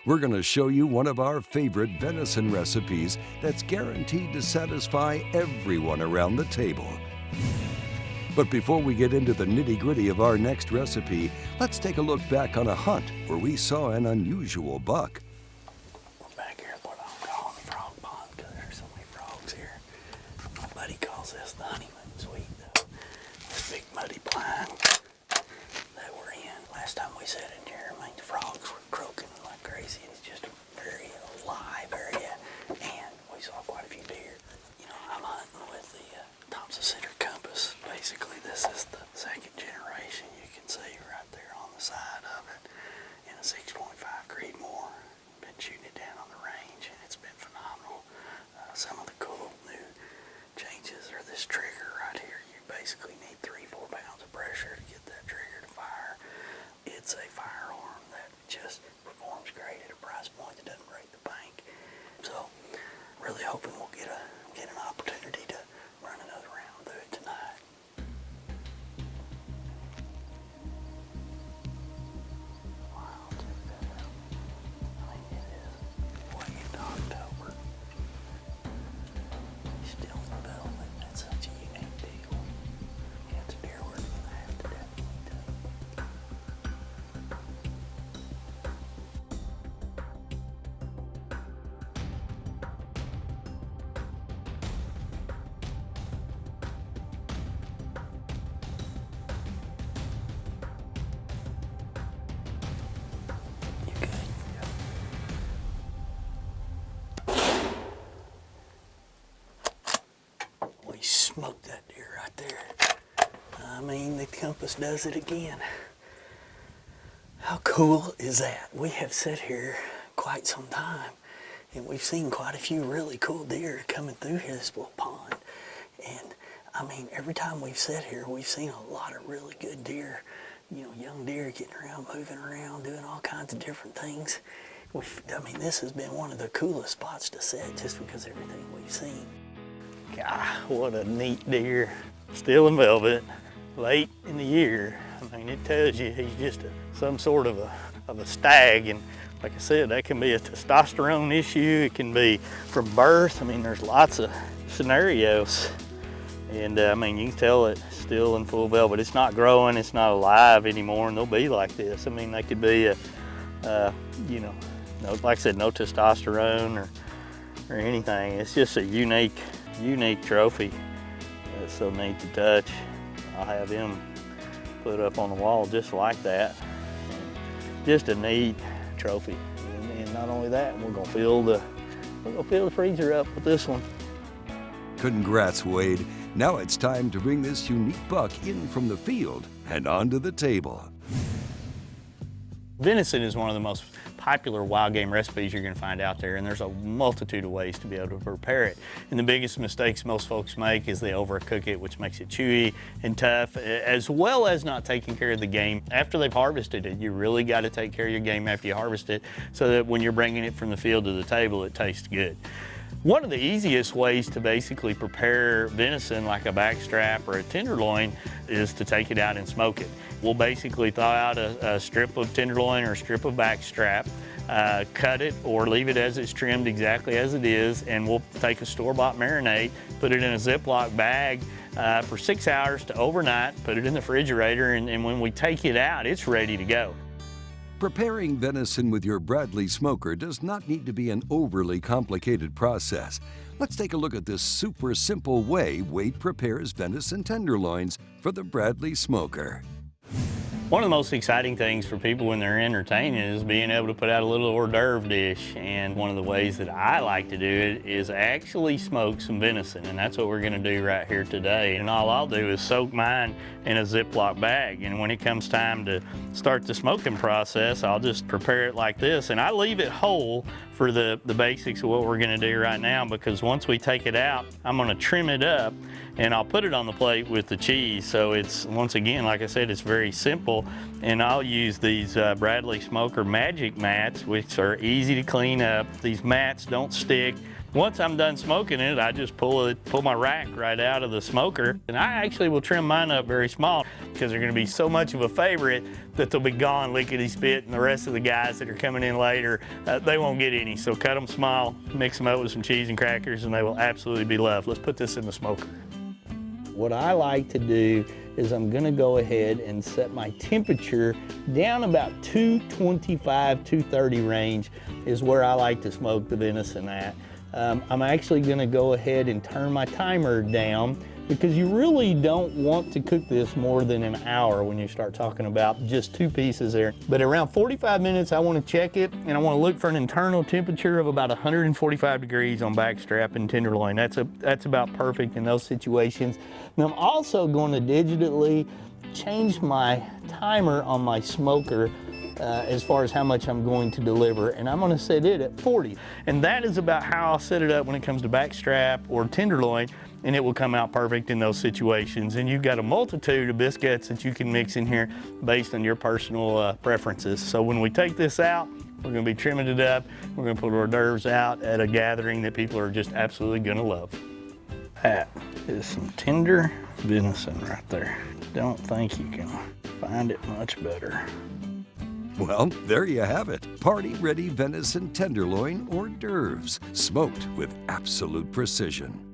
we're going to show you one of our favorite venison recipes that's guaranteed to satisfy everyone around the table. But before we get into the nitty-gritty of our next recipe, let's take a look back on a hunt where we saw an unusual buck. We're back here at what I'm calling the frog pond because there's so many frogs here. My buddy calls this the honeymoon suite, though. This big muddy blind that we're in. Last time we sat in here, I mean, the frogs were croaking like crazy. It's just a very alive area, and we saw quite a few deer. You know, I'm hunting with the Thompson Center compass. Basically, this is the second generation. You can see right there on the side of it in a 6.5 Creedmoor. Been shooting it down on the range, and it's been phenomenal. Some of the cool new changes are this trigger right here. You basically need 3-4 pounds of pressure to get that trigger to fire. It's a firearm that just performs great at a price point that doesn't break the bank. So, really hoping we'll get an opportunity to run another round through it tonight. Wow, check that out. I mean, it is way into October. He's still in development. That's such a unique deal. Yeah, it's a deer we're gonna have to definitely do. You good? We smoked that deer right there. I mean, the compass does it again. How cool is that? We have sat here quite some time, and we've seen quite a few really cool deer coming through here, this little pond. And I mean, every time we've sat here, we've seen a lot of really good deer, you know, young deer getting around, moving around, doing all kinds of different things. I mean, this has been one of the coolest spots to sit just because of everything we've seen. God, what a neat deer. Still in velvet, late in the year. I mean, it tells you he's just some sort of a stag. And like I said, that can be a testosterone issue. It can be from birth. I mean, there's lots of scenarios. And I mean, you can tell it's still in full velvet. It's not growing, it's not alive anymore, and they'll be like this. I mean, they could be, you know, like I said, no testosterone or anything. It's just a unique trophy. It's so neat to touch. I'll have him put up on the wall just like that. Just a neat trophy. And not only that, we're gonna fill the freezer up with this one. Congrats, Wade. Now it's time to bring this unique buck in from the field and onto the table. Venison is one of the most popular wild game recipes you're going to find out there, and there's a multitude of ways to be able to prepare it. And the biggest mistakes most folks make is they overcook it, which makes it chewy and tough, as well as not taking care of the game after they've harvested it. You really got to take care of your game after you harvest it so that when you're bringing it from the field to the table, it tastes good. One of the easiest ways to basically prepare venison like a backstrap or a tenderloin is to take it out and smoke it. We'll basically thaw out a strip of tenderloin or a strip of backstrap, cut it or leave it as it's trimmed exactly as it is, and we'll take a store-bought marinade, put it in a Ziploc bag for 6 hours to overnight, put it in the refrigerator, and when we take it out, it's ready to go. Preparing venison with your Bradley smoker does not need to be an overly complicated process. Let's take a look at this super simple way Wade prepares venison tenderloins for the Bradley smoker. One of the most exciting things for people when they're entertaining is being able to put out a little hors d'oeuvre dish. And one of the ways that I like to do it is actually smoke some venison. And that's what we're gonna do right here today. And all I'll do is soak mine in a Ziploc bag. And when it comes time to start the smoking process, I'll just prepare it like this. And I leave it whole for the basics of what we're gonna do right now, because once we take it out, I'm gonna trim it up and I'll put it on the plate with the cheese. So it's, once again, like I said, it's very simple. And I'll use these Bradley Smoker Magic Mats, which are easy to clean up. These mats don't stick. Once I'm done smoking it, I just pull my rack right out of the smoker. And I actually will trim mine up very small because they're gonna be so much of a favorite that they'll be gone lickety-spit, and the rest of the guys that are coming in later, they won't get any. So cut them small, mix them up with some cheese and crackers, and they will absolutely be loved. Let's put this in the smoker. What I like to do is I'm gonna go ahead and set my temperature down about 225, 230 range is where I like to smoke the venison at. I'm actually gonna go ahead and turn my timer down because you really don't want to cook this more than an hour when you start talking about just 2 pieces there. But around 45 minutes, I wanna check it, and I wanna look for an internal temperature of about 145 degrees on backstrap and tenderloin. That's about perfect in those situations. Now I'm also going to digitally change my timer on my smoker as far as how much I'm going to deliver, and I'm gonna set it at 40. And that is about how I'll set it up when it comes to backstrap or tenderloin, and it will come out perfect in those situations. And you've got a multitude of biscuits that you can mix in here based on your personal preferences. So when we take this out, we're gonna be trimming it up. We're gonna put hors d'oeuvres out at a gathering that people are just absolutely gonna love. That is some tender venison right there. Don't think you can find it much better. Well, there you have it. Party-ready venison tenderloin hors d'oeuvres, smoked with absolute precision.